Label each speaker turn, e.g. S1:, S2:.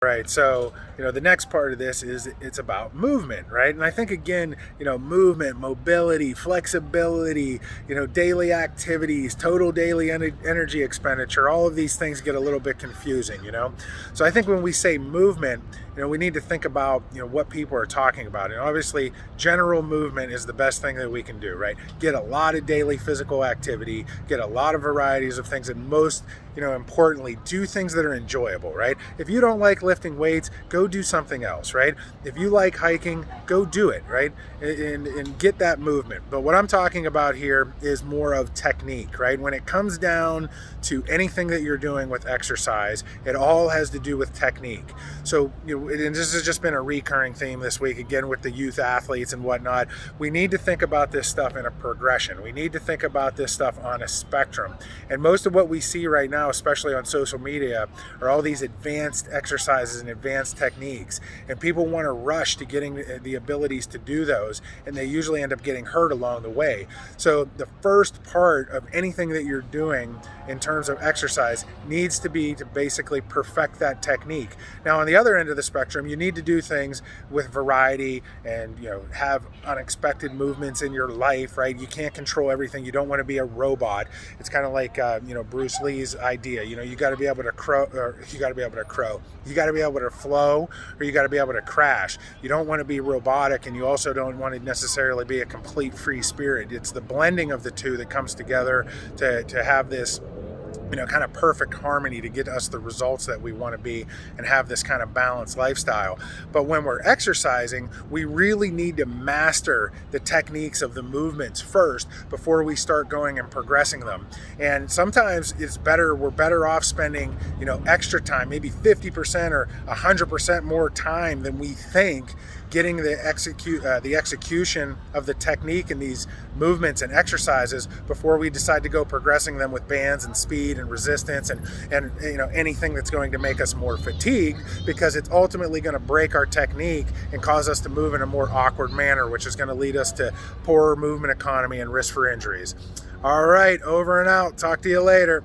S1: Right. So, the next part of this is it's about movement, right? And I think again, movement, mobility, flexibility, daily activities, total daily energy expenditure, all of these things get a little bit confusing. So I think when we say movement, we need to think about, what people are talking about. And obviously, general movement is the best thing that we can do, right? Get a lot of daily physical activity, get a lot of varieties of things, and most, importantly, do things that are enjoyable, right? If you don't like lifting weights, go do something else, right? If you like hiking, go do it, right? And get that movement. But what I'm talking about here is more of technique, right? When it comes down to anything that you're doing with exercise, it all has to do with technique. So, and this has just been a recurring theme this week, again, with the youth athletes and whatnot. We need to think about this stuff in a progression. We need to think about this stuff on a spectrum. And most of what we see right now, especially on social media, are all these advanced exercises and advanced techniques. And people want to rush to getting the abilities to do those, and they usually end up getting hurt along the way. So the first part of anything that you're doing in terms of exercise needs to be to basically perfect that technique. Now, on the other end of the spectrum, you need to do things with variety and have unexpected movements in your life, right? You can't control everything. You don't want to be a robot. It's kind of like Bruce Lee's idea. You got to be able to you got to be able to flow, or you got to be able to crash. You don't want to be robotic, and you also don't want to necessarily be a complete free spirit. It's the blending of the two that comes together to have this kind of perfect harmony to get us the results that we want to be and have this kind of balanced lifestyle. But when we're exercising, we really need to master the techniques of the movements first before we start going and progressing them. And sometimes we're better off spending, extra time, maybe 50% or 100% more time than we think, getting the execution of the technique in these movements and exercises before we decide to go progressing them with bands and speed and resistance and anything that's going to make us more fatigued, because it's ultimately going to break our technique and cause us to move in a more awkward manner, which is going to lead us to poorer movement economy and risk for injuries. All right, over and out. Talk to you later.